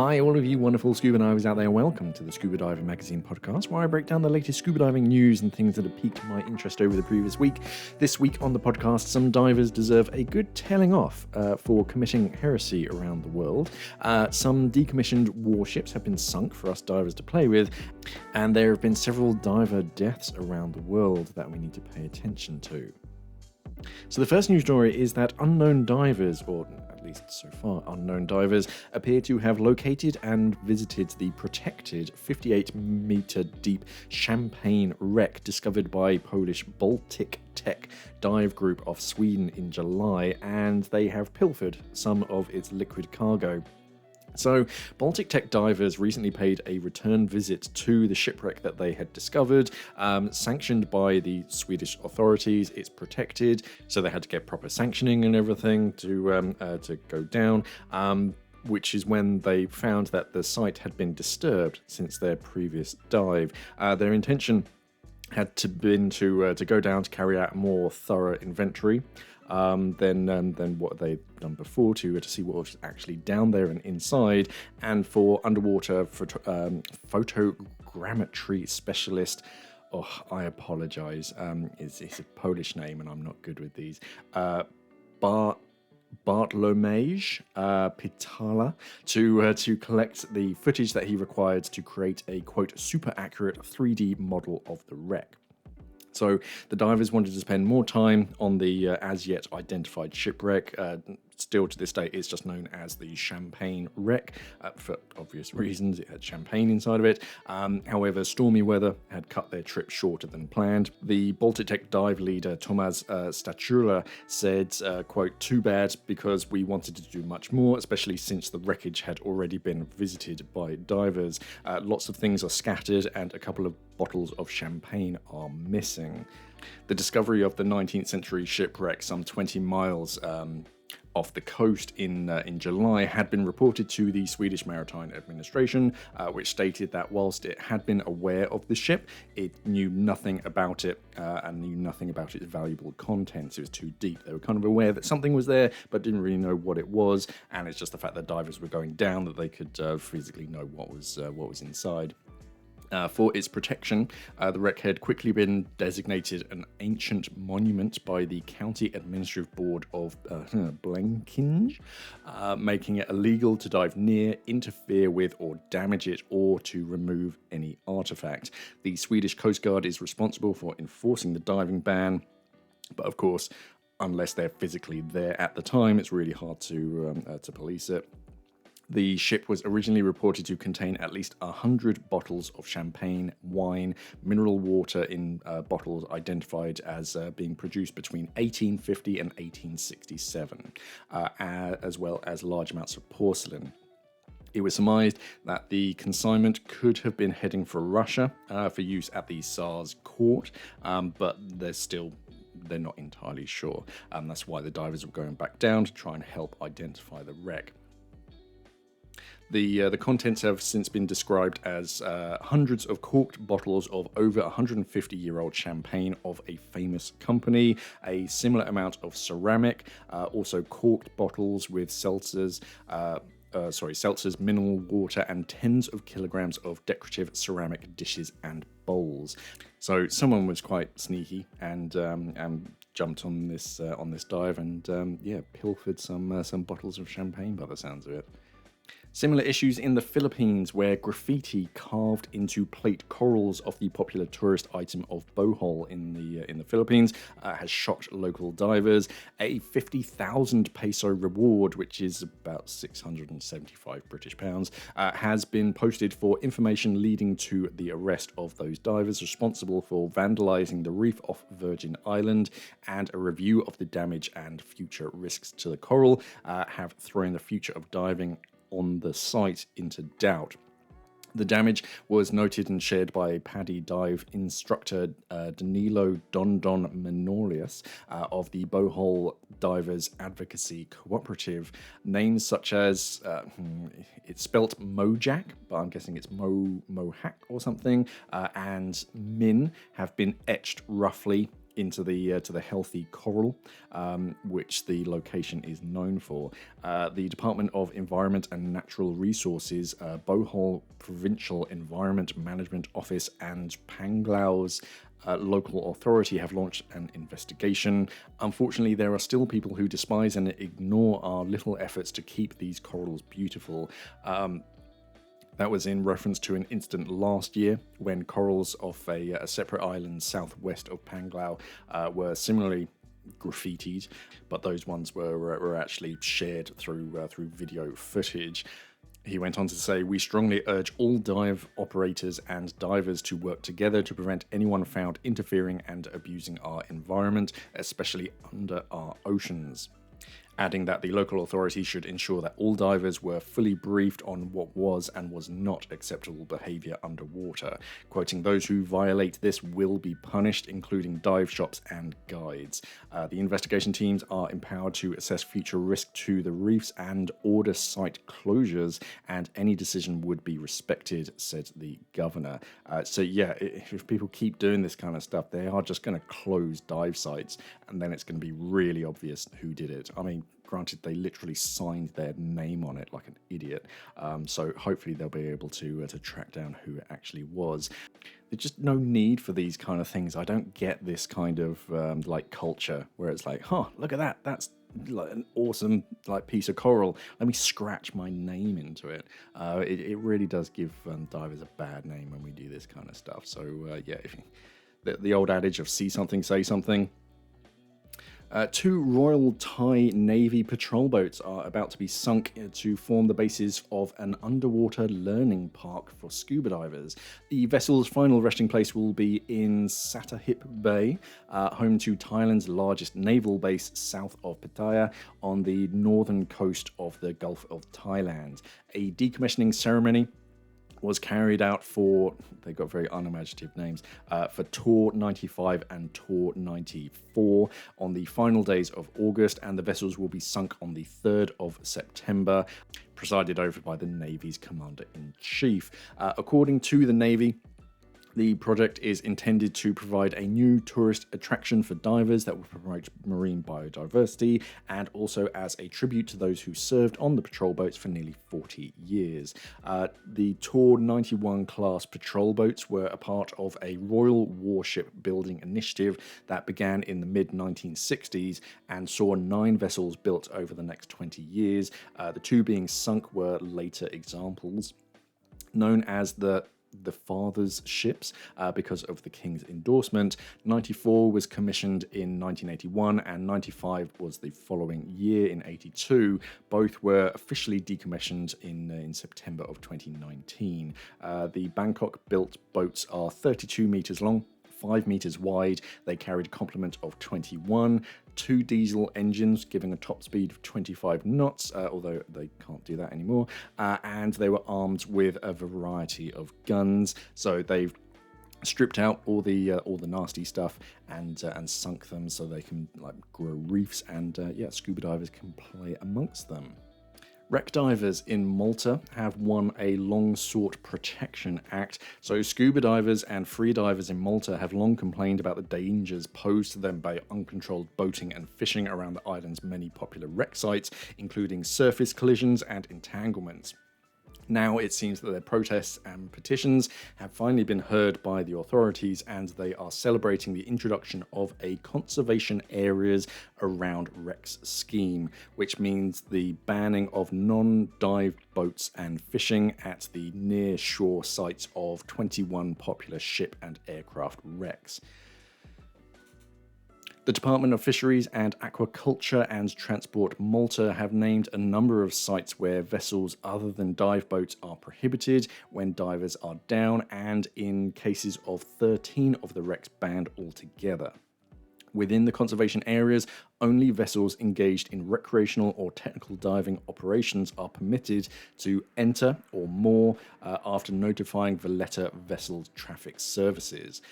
Hi, all of you wonderful scuba divers out there. Welcome to the Scuba Diving Magazine podcast, where I break down the latest scuba diving news and things that have piqued my interest over the previous week. This week on the podcast, some divers deserve a good telling off for committing heresy around the world. Some decommissioned warships have been sunk for us divers to play with, and there have been several diver deaths around the world that we need to pay attention to. So the first news story is that unknown divers, or at least so far unknown divers, appear to have located and visited the protected 58-meter deep Champagne wreck discovered by Polish Baltic Tech dive group off Sweden in July, and they have pilfered some of its liquid cargo. So, Baltic Tech divers recently paid a return visit to the shipwreck that they had discovered, sanctioned by the Swedish authorities. It's protected, so they had to get proper sanctioning and everything to go down. Which is when they found that the site had been disturbed since their previous dive. Their intention had been to go down to carry out a more thorough inventory than what they'd done before to see what was actually down there and inside, and for underwater photogrammetry specialist. Oh, I apologize. It's a Polish name, and I'm not good with these. Bartłomiej Pitala to collect the footage that he required to create a, quote, super accurate 3D model of the wreck. So the divers wanted to spend more time on the as yet identified shipwreck. Still to this day, it's just known as the Champagne wreck for obvious reasons. It had champagne inside of it. However, stormy weather had cut their trip shorter than planned. The Baltic Tech dive leader Tomasz Stachula said, quote, "Too bad, because we wanted to do much more, especially since the wreckage had already been visited by divers. Lots of things are scattered and a couple of bottles of champagne are missing." The discovery of the 19th century shipwreck some 20 miles off the coast in July had been reported to the Swedish Maritime Administration, which stated that whilst it had been aware of the ship, it knew nothing about it and knew nothing about its valuable contents. It was too deep. They were kind of aware that something was there, but didn't really know what it was. And it's just the fact that divers were going down that they could physically know what was inside. For its protection, the wreck had quickly been designated an ancient monument by the County Administrative Board of Blekinge, making it illegal to dive near, interfere with, or damage it, or to remove any artifact. The Swedish Coast Guard is responsible for enforcing the diving ban, but of course, unless they're physically there at the time, it's really hard to police it. The ship was originally reported to contain at least 100 bottles of champagne, wine, mineral water in bottles identified as being produced between 1850 and 1867, as well as large amounts of porcelain. It was surmised that the consignment could have been heading for Russia for use at the Tsar's court, but they're not entirely sure. That's why the divers were going back down to try and help identify the wreck. The contents have since been described as hundreds of corked bottles of over 150-year-old champagne of a famous company, a similar amount of ceramic, also corked bottles with seltzers, mineral water, and tens of kilograms of decorative ceramic dishes and bowls. So someone was quite sneaky and jumped on this dive and pilfered some bottles of champagne by the sounds of it. Similar issues in the Philippines, where graffiti carved into plate corals of the popular tourist item of Bohol in the Philippines has shocked local divers. A 50,000 peso reward, which is about 675 British pounds, has been posted for information leading to the arrest of those divers responsible for vandalizing the reef off Virgin Island, and a review of the damage and future risks to the coral have thrown the future of diving on the site into doubt. The damage was noted and shared by PADI dive instructor Danilo Dondon Menorius of the Bohol Divers Advocacy Cooperative. Names such as, it's spelt Mojak, but I'm guessing it's Mohak or something, and Min have been etched roughly into the to the healthy coral, which the location is known for. The Department of Environment and Natural Resources, Bohol Provincial Environment Management Office, and Panglau's local authority have launched an investigation. Unfortunately, there are still people who despise and ignore our little efforts to keep these corals beautiful. That was in reference to an incident last year when corals off a separate island southwest of Panglao were similarly graffitied, but those ones were actually shared through video footage. He went on to say, "We strongly urge all dive operators and divers to work together to prevent anyone found interfering and abusing our environment, especially under our oceans." Adding that the local authorities should ensure that all divers were fully briefed on what was and was not acceptable behaviour underwater, quoting, "Those who violate this will be punished, including dive shops and guides." The investigation teams are empowered to assess future risk to the reefs and order site closures, and any decision would be respected, said the governor. So yeah, if people keep doing this kind of stuff, they are just going to close dive sites, and then it's going to be really obvious who did it. I mean, granted, they literally signed their name on it like an idiot, so hopefully they'll be able to track down who it actually was. There's just no need for these kind of things. I don't get this kind of like culture where it's like, "Huh, look at that, that's like an awesome like piece of coral, let me scratch my name into it." It really does give divers a bad name when we do this kind of stuff. So yeah, if the old adage of "see something, say something." 2 Royal Thai Navy patrol boats are about to be sunk to form the basis of an underwater learning park for scuba divers. The vessel's final resting place will be in Sattahip Bay, home to Thailand's largest naval base south of Pattaya on the northern coast of the Gulf of Thailand. A decommissioning ceremony was carried out for, they got very unimaginative names, for Tour 95 and Tour 94 on the final days of August, and the vessels will be sunk on the 3rd of September, presided over by the Navy's Commander-in-Chief. According to the Navy, the project is intended to provide a new tourist attraction for divers that will promote marine biodiversity, and also as a tribute to those who served on the patrol boats for nearly 40 years. The Tor 91 class patrol boats were a part of a royal warship building initiative that began in the mid-1960s and saw 9 vessels built over the next 20 years. The 2 being sunk were later examples. Known as the Father's ships because of the King's endorsement. 94 was commissioned in 1981 and 95 was the following year in 82. Both were officially decommissioned in September of 2019. The Bangkok-built boats are 32 meters long, 5 meters wide. They carried a complement of 21, 2 diesel engines giving a top speed of 25 knots, although they can't do that anymore, and they were armed with a variety of guns. So they've stripped out all the nasty stuff and sunk them so they can like grow reefs, and yeah, scuba divers can play amongst them. Wreck divers in Malta have won a long-sought protection act. So scuba divers and free divers in Malta have long complained about the dangers posed to them by uncontrolled boating and fishing around the island's many popular wreck sites, including surface collisions and entanglements. Now it seems that their protests and petitions have finally been heard by the authorities, and they are celebrating the introduction of a conservation areas around wrecks scheme, which means the banning of non-dive boats and fishing at the near-shore sites of 21 popular ship and aircraft wrecks. The Department of Fisheries and Aquaculture and Transport Malta have named a number of sites where vessels other than dive boats are prohibited when divers are down, and in cases of 13 of the wrecks banned altogether. Within the conservation areas, only vessels engaged in recreational or technical diving operations are permitted to enter or moor after notifying Valletta Vessel Traffic Services.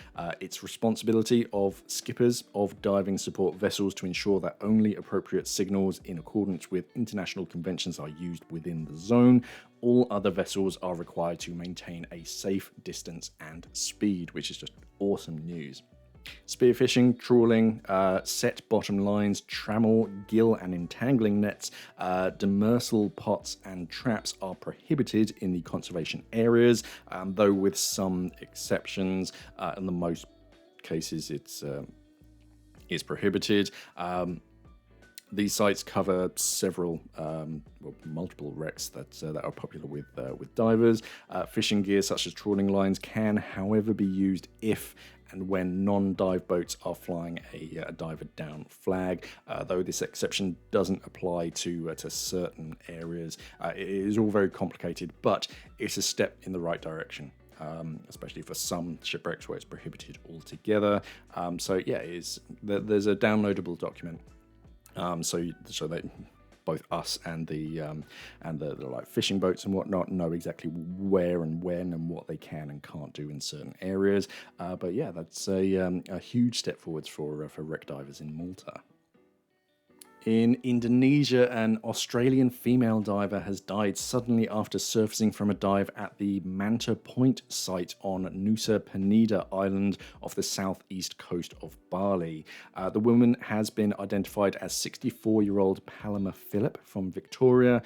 It's responsibility of skippers of diving support vessels to ensure that only appropriate signals in accordance with international conventions are used within the zone. All other vessels are required to maintain a safe distance and speed, which is just awesome news. Spearfishing, trawling, set bottom lines, trammel, gill and entangling nets, demersal pots and traps are prohibited in the conservation areas, though with some exceptions. In the most cases, it's prohibited. These sites cover multiple wrecks that are popular with divers. Fishing gear such as trawling lines can, however, be used if and when non-dive boats are flying a diver down flag, though this exception doesn't apply to certain areas. It is all very complicated, but it's a step in the right direction. Especially for some shipwrecks where it's prohibited altogether. So yeah, there's a downloadable document. So that both us and the like fishing boats and whatnot know exactly where and when and what they can and can't do in certain areas. But yeah, that's a huge step forwards for wreck divers in Malta. In Indonesia, an Australian female diver has died suddenly after surfacing from a dive at the Manta Point site on Nusa Penida Island off the southeast coast of Bali. The woman has been identified as 64-year-old Paloma Phillip from Victoria.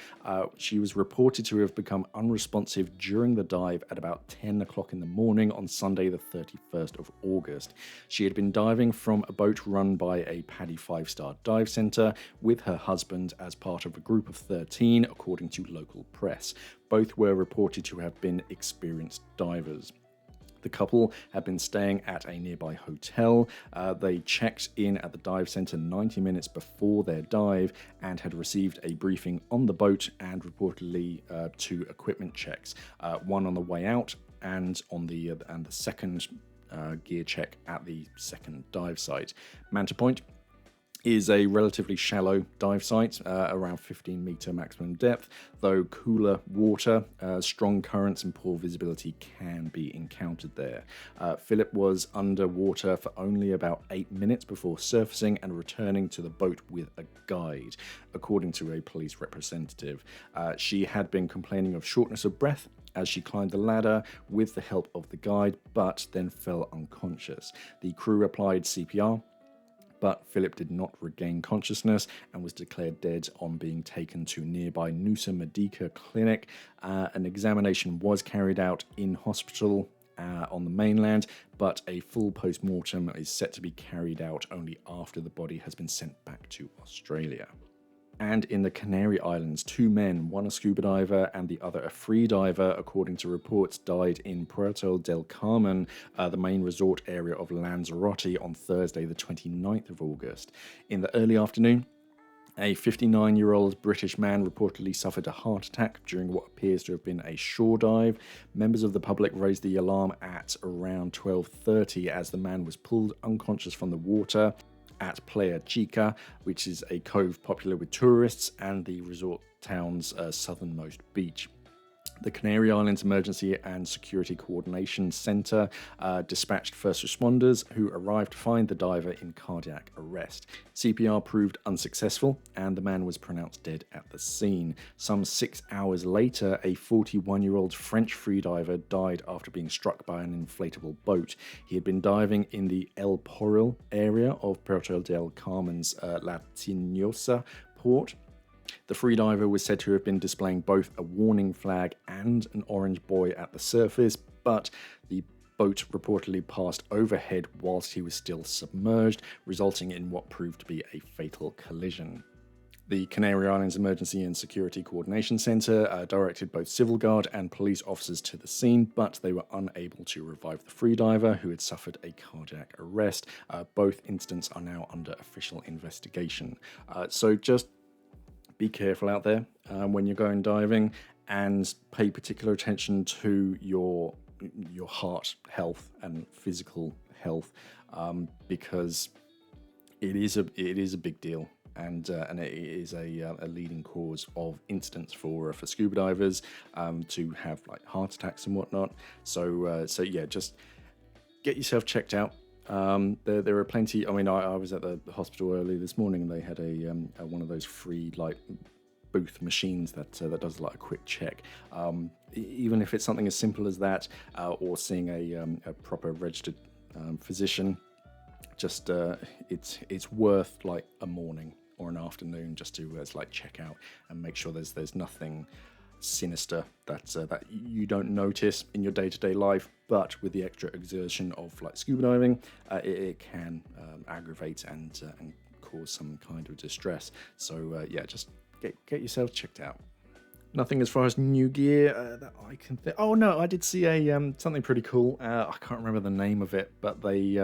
She was reported to have become unresponsive during the dive at about 10 o'clock in the morning on Sunday, the 31st of August. She had been diving from a boat run by a Paddy 5-star dive centre with her husband as part of a group of 13, according to local press. Both were reported to have been experienced divers. The couple had been staying at a nearby hotel. They checked in at the dive centre 90 minutes before their dive and had received a briefing on the boat and reportedly 2 equipment checks, one on the way out and on the second gear check at the second dive site. Manta Point is a relatively shallow dive site, around 15-metre maximum depth, though cooler water, strong currents and poor visibility can be encountered there. Philip was underwater for only about 8 minutes before surfacing and returning to the boat with a guide, according to a police representative. She had been complaining of shortness of breath as she climbed the ladder with the help of the guide, but then fell unconscious. The crew applied CPR, but Philip did not regain consciousness and was declared dead on being taken to nearby Nusa Medika Clinic. An examination was carried out in hospital on the mainland, but a full post-mortem is set to be carried out only after the body has been sent back to Australia. And in the Canary Islands, 2 men, one a scuba diver and the other a free diver, according to reports, died in Puerto del Carmen, the main resort area of Lanzarote, on Thursday, the 29th of August. In the early afternoon, a 59-year-old British man reportedly suffered a heart attack during what appears to have been a shore dive. Members of the public raised the alarm at around 12:30 as the man was pulled unconscious from the water at Playa Chica, which is a cove popular with tourists and the resort town's southernmost beach. The Canary Islands Emergency and Security Coordination Centre dispatched first responders who arrived to find the diver in cardiac arrest. CPR proved unsuccessful and the man was pronounced dead at the scene. Some 6 hours later, a 41-year-old French freediver died after being struck by an inflatable boat. He had been diving in the El Poril area of Puerto del Carmen's La Tinosa port. The freediver was said to have been displaying both a warning flag and an orange buoy at the surface, but the boat reportedly passed overhead whilst he was still submerged, resulting in what proved to be a fatal collision. The Canary Islands Emergency and Security Coordination Centre directed both civil guard and police officers to the scene, but they were unable to revive the freediver, who had suffered a cardiac arrest. Both incidents are now under official investigation. So just be careful out there when you're going diving, and pay particular attention to your heart health and physical health, because it is a big deal, and it is a leading cause of incidents for scuba divers to have like heart attacks and whatnot. So yeah, just get yourself checked out. There are plenty. I mean, I was at the hospital early this morning, and they had a one of those free like booth machines that does like a quick check. Even if it's something as simple as that, or seeing a proper registered physician, just it's worth like a morning or an afternoon just to like check out and make sure there's nothing sinister that you don't notice in your day-to-day life, but with the extra exertion of like scuba diving, it can aggravate and cause some kind of distress. So yeah, just get yourself checked out. Nothing as far as new gear that I can think. Oh no, I did see a something pretty cool. I can't remember the name of it, but they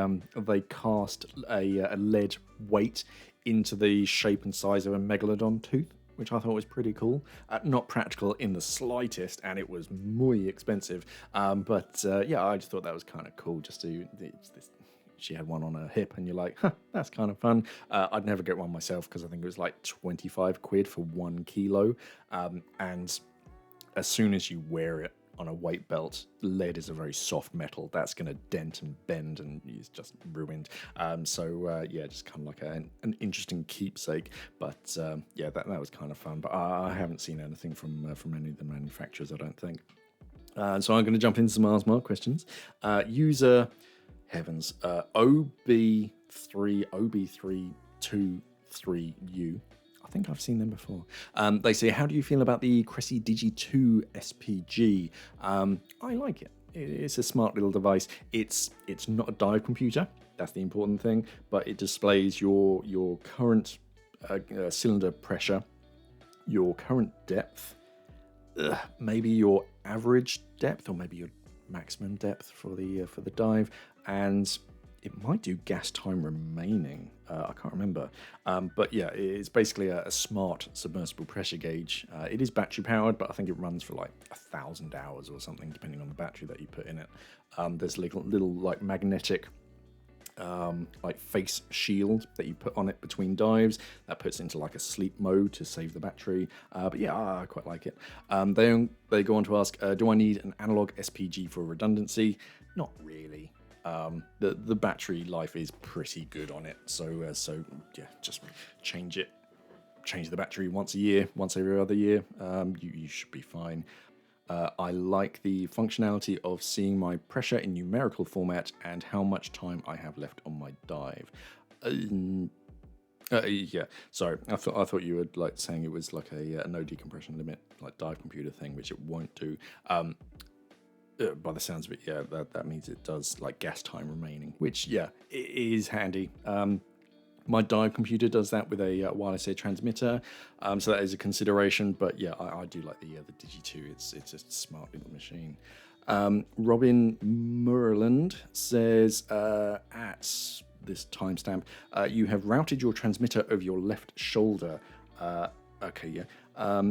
cast a lead weight into the shape and size of a megalodon tooth, which I thought was pretty cool. Not practical in the slightest, and it was muy expensive. But yeah, I just thought that was kind of cool. Just to she had one on her hip, and you're like, huh, that's kind of fun. I'd never get one myself because I think it was like 25 quid for 1 kilo. And as soon as you wear it on a weight belt, lead is a very soft metal. That's going to dent and bend, and it's just ruined. So yeah, just kind of like an interesting keepsake. But yeah, that was kind of fun. But I haven't seen anything from any of the manufacturers, I don't think. So I'm going to jump into some Ask Mark questions. User Heavens, OB323U. I think I've seen them before. They say, how do you feel about the Cressy Digi 2 SPG? I like it. It's a smart little device. It's not a dive computer. That's the important thing. But it displays your current cylinder pressure, your current depth, maybe your average depth, or maybe your maximum depth for the dive, and it might do gas time remaining. I can't remember, but yeah, it's basically a smart submersible pressure gauge. It is battery powered, but I think it runs for like 1,000 hours or something, depending on the battery that you put in it. There's little like magnetic like face shield that you put on it between dives that puts it into like a sleep mode to save the battery. But yeah, I quite like it. They go on to ask, do I need an analog SPG for redundancy? Not really. The battery life is pretty good on it, so yeah, just change the battery once a year, once every other year. You should be fine. I like the functionality of seeing my pressure in numerical format and how much time I have left on my dive. Yeah, sorry, I thought you were like saying it was like a no decompression limit, like dive computer thing, which it won't do. By the sounds of it, yeah, that means it does like gas time remaining, which yeah, it is handy. My dive computer does that with a wireless air transmitter, so that is a consideration. But yeah, I do like the Digi 2. It's a smart little machine. Robin Murland says at this timestamp, you have routed your transmitter over your left shoulder. Okay, yeah.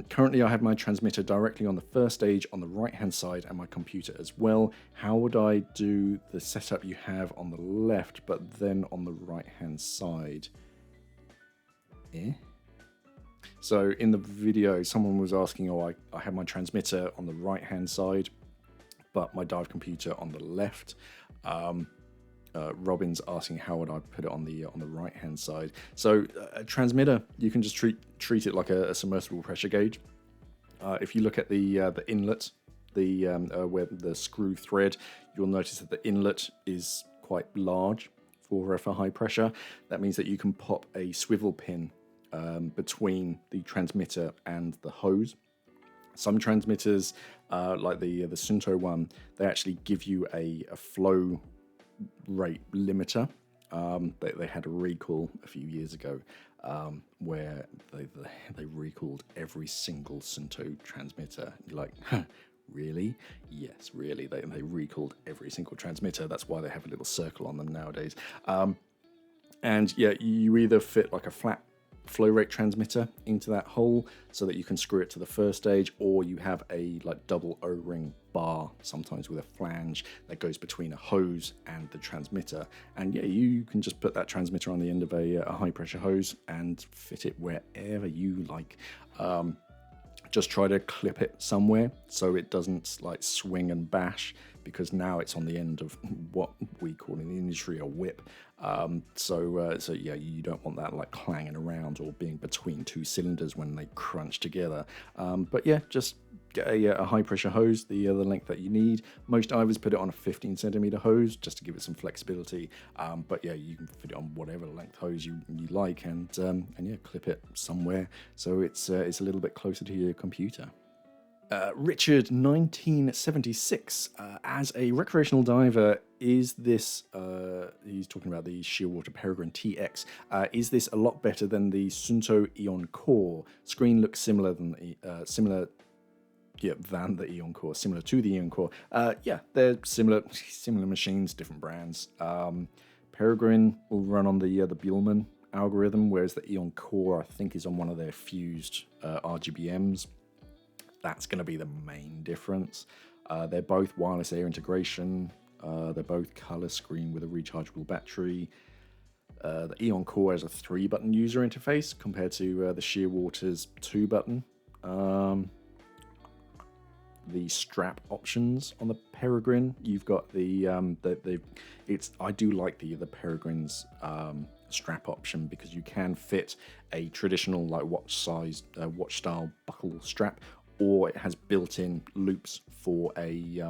Currently, I have my transmitter directly on the first stage on the right-hand side and my computer as well. How would I do the setup you have on the left, but then on the right-hand side? So in the video, someone was asking, I have my transmitter on the right-hand side, but my dive computer on the left. Robin's asking how would I put it on the right hand side. So a transmitter, you can just treat it like a submersible pressure gauge. If you look at the inlet, where the screw thread, you'll notice that the inlet is quite large for high pressure. That means that you can pop a swivel pin between the transmitter and the hose. Some transmitters, like the Sunto one, they actually give you a flow rate limiter. They had a recall a few years ago where they recalled every single Sunto transmitter. You're like, huh, really? Yes, really. They recalled every single transmitter. That's why they have a little circle on them nowadays. And yeah, you either fit like a flat flow rate transmitter into that hole so that you can screw it to the first stage, or you have a like double O-ring bar, sometimes with a flange that goes between a hose and the transmitter. And yeah, you can just put that transmitter on the end of a high pressure hose and fit it wherever you like. Just try to clip it somewhere so it doesn't like swing and bash, because now it's on the end of what we call in the industry a whip. So yeah, you don't want that like clanging around or being between two cylinders when they crunch together. But yeah, just get a high pressure hose, the length that you need. Most divers put it on a 15 centimeter hose just to give it some flexibility. But yeah, you can fit it on whatever length hose you like, and yeah, clip it somewhere so it's a little bit closer to your computer. Richard, 1976. As a recreational diver, is this, he's talking about the Shearwater Peregrine TX, is this a lot better than the Sunto Eon Core? Screen looks similar than the Eon Core, similar to the Eon Core. Yeah, they're similar machines, different brands. Peregrine will run on the Buellmann algorithm, whereas the Eon Core, I think, is on one of their fused RGBMs. That's going to be the main difference. They're both wireless air integration. They're both color screen with a rechargeable battery. The Eon Core has a 3-button user interface compared to the Shearwater's 2-button. The strap options on the Peregrine, you've got I do like the Peregrine's strap option, because you can fit a traditional like watch style buckle strap, or it has built-in loops for a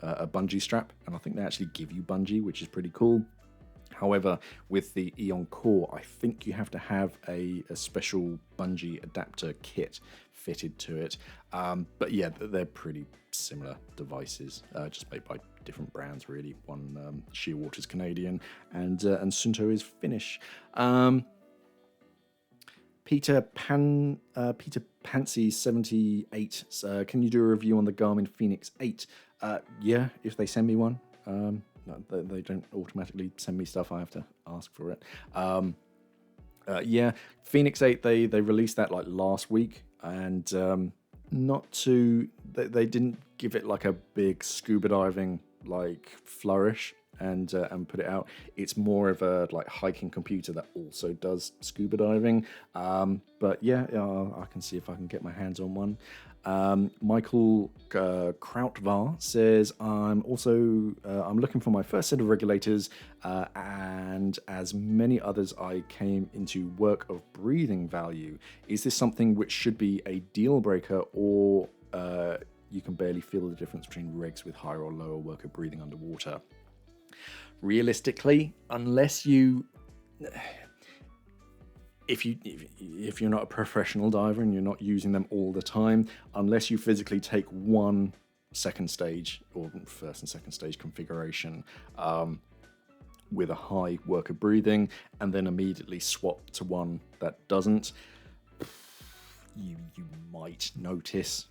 bungee strap, and I think they actually give you bungee, which is pretty cool. However, with the Eon Core, I think you have to have a special bungee adapter kit fitted to it. But yeah, they're pretty similar devices, just made by different brands really. One Shearwater's Canadian, and Sunto is Finnish. Peter Pansy 78. Can you do a review on the Garmin Fenix 8? Yeah, if they send me one. No, they don't automatically send me stuff. I have to ask for it. Yeah, Fenix 8. They released that like last week, and they didn't give it like a big scuba diving like flourish and put it out. It's more of a like hiking computer that also does scuba diving. But yeah, I can see if I can get my hands on one. Michael Krautvar says, I'm looking for my first set of regulators, and as many others, I came into work of breathing value. Is this something which should be a deal breaker, or you can barely feel the difference between regs with higher or lower work of breathing underwater? Realistically, unless you, if you're not a professional diver and you're not using them all the time, unless you physically take one second stage or first and second stage configuration with a high work of breathing and then immediately swap to one that doesn't, you might notice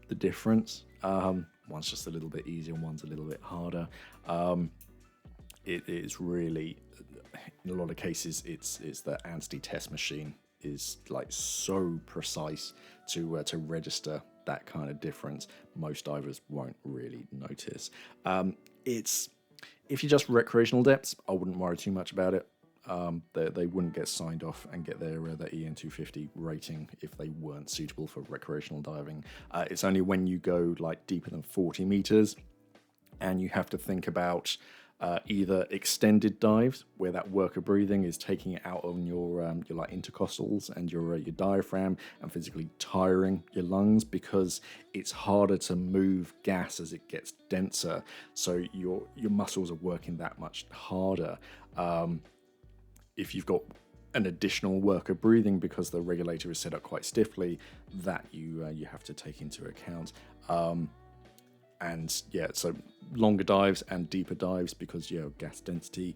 the difference. One's just a little bit easier and one's a little bit harder. It is really, in a lot of cases, it's the ANSTI test machine is like so precise to register that kind of difference. Most divers won't really notice. If you're just recreational depths, I wouldn't worry too much about it. They wouldn't get signed off and get their EN 250 rating if they weren't suitable for recreational diving. It's only when you go like deeper than 40 meters and you have to think about either extended dives where that work of breathing is taking it out on your like intercostals and your diaphragm and physically tiring your lungs, because it's harder to move gas as it gets denser, so your muscles are working that much harder. If you've got an additional work of breathing because the regulator is set up quite stiffly, that you have to take into account. And yeah, so longer dives and deeper dives because gas density,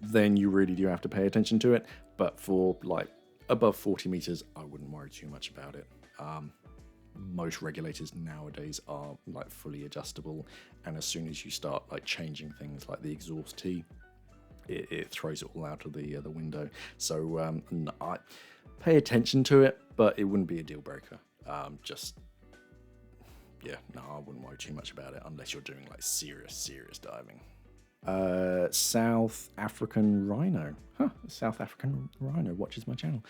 then you really do have to pay attention to it. But for like above 40 meters, I wouldn't worry too much about it. Most regulators nowadays are like fully adjustable, and as soon as you start like changing things like the exhaust T, it throws it all out of the window. So I pay attention to it, but it wouldn't be a deal breaker. I wouldn't worry too much about it unless you're doing like serious diving. South African Rhino. South African Rhino watches my channel.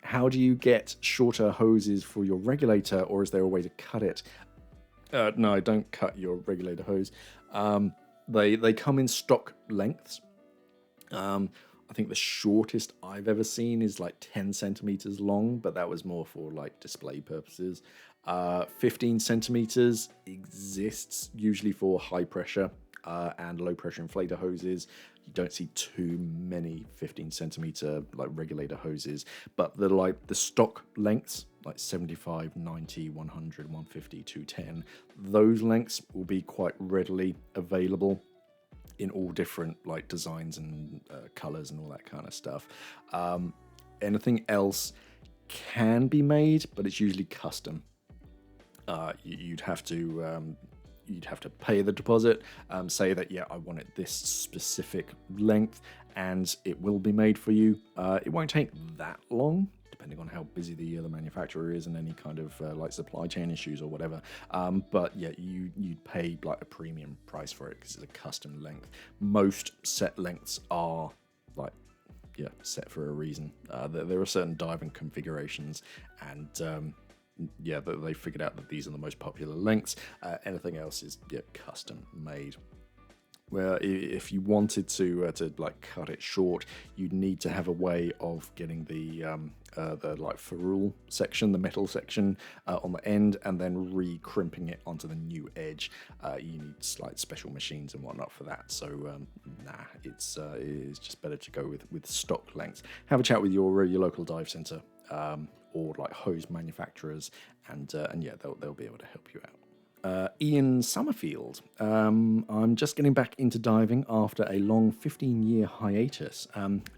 How do you get shorter hoses for your regulator, or is there a way to cut it? No, don't cut your regulator hose. They come in stock lengths. I think the shortest I've ever seen is like 10 centimeters long, but that was more for like display purposes. 15 centimeters exists usually for high pressure and low pressure inflator hoses. You don't see too many 15 centimeter like regulator hoses, but the stock lengths like 75, 90, 100, 150, 210, those lengths will be quite readily available in all different like designs and colors and all that kind of stuff. Anything else can be made, but it's usually custom. You'd have to pay the deposit, say that, yeah, I want it this specific length, and it will be made for you. It won't take that long, depending on how busy the manufacturer is and any kind of like supply chain issues or whatever. But yeah, you'd pay like a premium price for it because it's a custom length. Most set lengths are like, yeah, set for a reason. There are certain diving configurations, and yeah, they figured out that these are the most popular lengths. Anything else is, yeah, custom made. Where if you wanted to like cut it short, you'd need to have a way of getting the like ferrule section, the metal section on the end, and then re-crimping it onto the new edge. You need like special machines and whatnot for that. So it's just better to go with stock lengths. Have a chat with your local dive center or like hose manufacturers, and yeah, they'll be able to help you out. Ian Summerfield. I'm just getting back into diving after a long 15-year hiatus.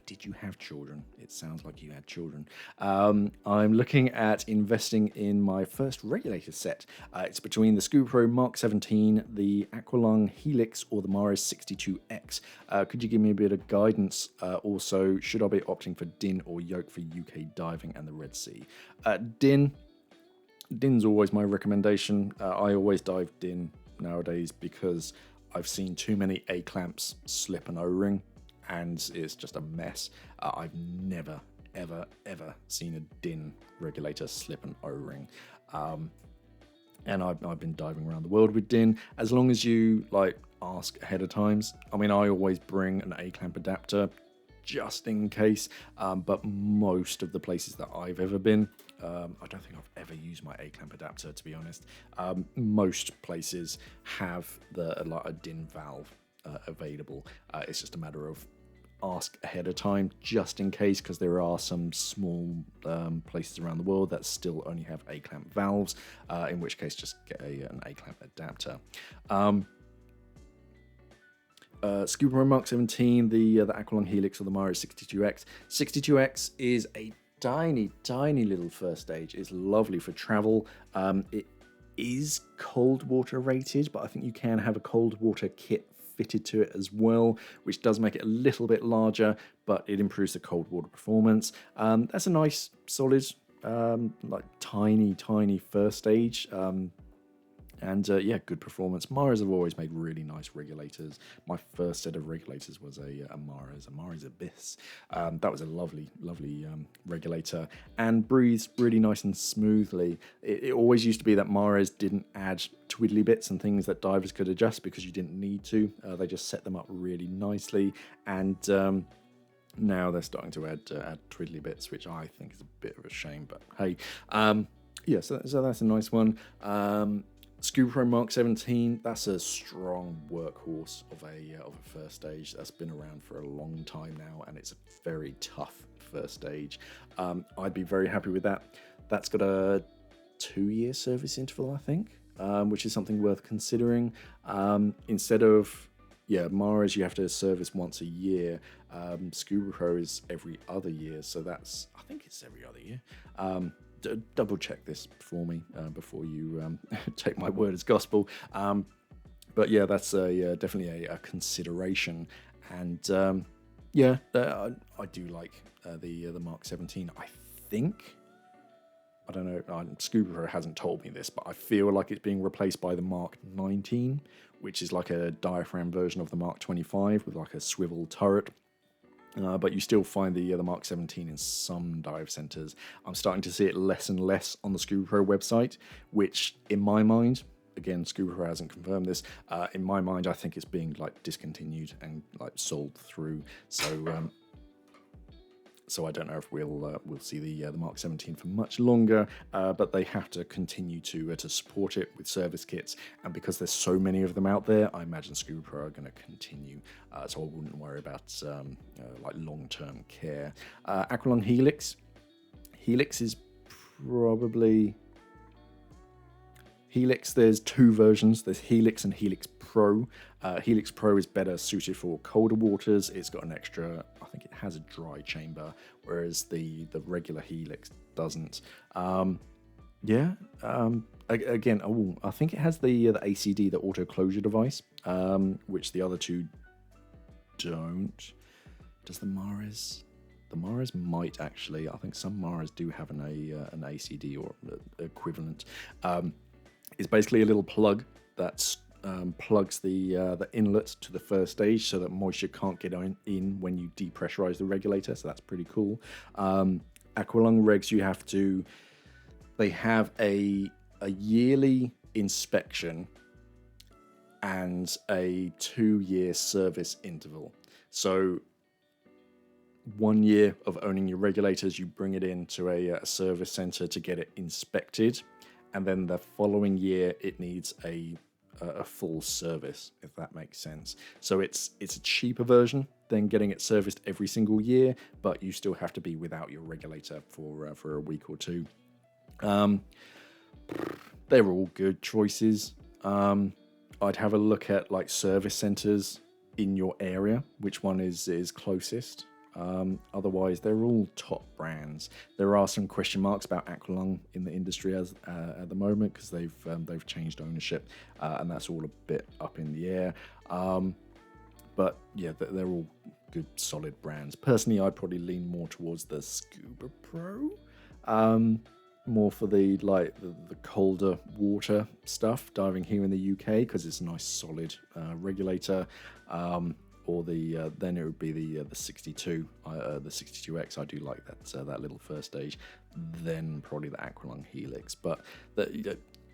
Did you have children? It sounds like you had children. I'm looking at investing in my first regulator set. It's between the SCUBA Pro Mark 17, the Aqualung Helix, or the Maris 62X. Could you give me a bit of guidance? Also, should I be opting for DIN or yoke for UK diving and the Red Sea? DIN's always my recommendation. I always dive DIN nowadays because I've seen too many A-clamps slip an O-ring, and it's just a mess. I've never, ever, ever seen a DIN regulator slip an O-ring. And I've been diving around the world with DIN. As long as you like ask ahead of times. I mean, I always bring an A-clamp adapter just in case, but most of the places that I've ever been, I don't think I've ever used my A-clamp adapter, to be honest. Most places have like a DIN valve available. It's just a matter of ask ahead of time, just in case, because there are some small places around the world that still only have A-clamp valves, in which case just get an A-clamp adapter. SCUBA Pro Mark 17, the Aqualung Helix or the Maris 62X. 62X is a tiny little first stage. It's lovely for travel. It is cold water rated, but I think you can have a cold water kit fitted to it as well, which does make it a little bit larger, but it improves the cold water performance. That's a nice, solid, like tiny first stage. And yeah, good performance. Maras have always made really nice regulators. My first set of regulators was a Maras Abyss. That was a lovely regulator and breathes really nice and smoothly. It always used to be that Maras didn't add twiddly bits and things that divers could adjust because you didn't need to. They just set them up really nicely, and now they're starting to add twiddly bits, which I think is a bit of a shame. But hey, yeah, so that's a nice one. SCUBA Pro Mark 17, that's a strong workhorse of a first stage that's been around for a long time now, and it's a very tough first stage. I'd be very happy with that. That's got a 2-year service interval, I think, which is something worth considering. Instead of, yeah, Maras, you have to service once a year. SCUBA Pro is every other year, so I think it's every other year. Double check this for me before you take my word as gospel. But yeah, that's definitely a consideration. And yeah, I do like the Mark 17. I think, I don't know, SCUBA Pro hasn't told me this, but I feel like it's being replaced by the Mark 19, which is like a diaphragm version of the Mark 25 with like a swivel turret. But you still find the Mark 17 in some dive centers. I'm starting to see it less and less on the SCUBA Pro website, which in my mind, again, SCUBA Pro hasn't confirmed this, in my mind, I think it's being like discontinued and like sold through. So So I don't know if we'll see the Mark 17 for much longer, but they have to continue to support it with service kits, and because there's so many of them out there, I imagine Scuba Pro are going to continue. So I wouldn't worry about like long-term care. Aqualung Helix. Helix is probably Helix. There's two versions. There's Helix and Helix Pro. Helix Pro is better suited for colder waters. It's got an extra, I think it has a dry chamber, whereas the regular Helix doesn't. Again, I think it has the ACD, the auto closure device, which the other two don't. Does the Mares? The Mares might actually. I think some Mares do have an ACD or equivalent. It's basically a little plug that plugs the inlet to the first stage so that moisture can't get in when you depressurize the regulator. So that's pretty cool. Aqualung regs, they have a yearly inspection and a 2-year service interval. So 1 year of owning your regulators, you bring it into a service center to get it inspected, and then the following year it needs a full service, if that makes sense. So it's a cheaper version than getting it serviced every single year, but you still have to be without your regulator for a week or two. They're all good choices. I'd have a look at like service centers in your area, which one is closest. Otherwise, they're all top brands. There are some question marks about Aqualung in the industry at the moment because they've changed ownership, and that's all a bit up in the air. But yeah, they're all good, solid brands. Personally, I'd probably lean more towards the Scuba Pro, more for the colder water stuff, diving here in the UK, because it's a nice solid regulator. Or then it would be the 62, the 62X. I do like that little first stage. Then probably the Aqualung Helix. But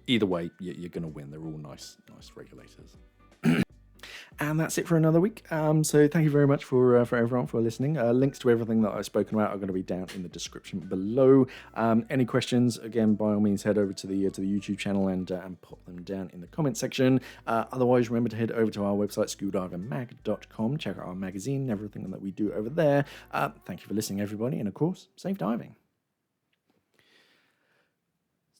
either way, you're going to win. They're all nice regulators. And that's it for another week. So thank you very much for everyone for listening. Links to everything that I've spoken about are going to be down in the description below. Any questions, again, by all means, head over to the YouTube channel and pop them down in the comment section. Otherwise, remember to head over to our website, scudivingmag.com. Check out our magazine, everything that we do over there. Thank you for listening, everybody, and of course, safe diving.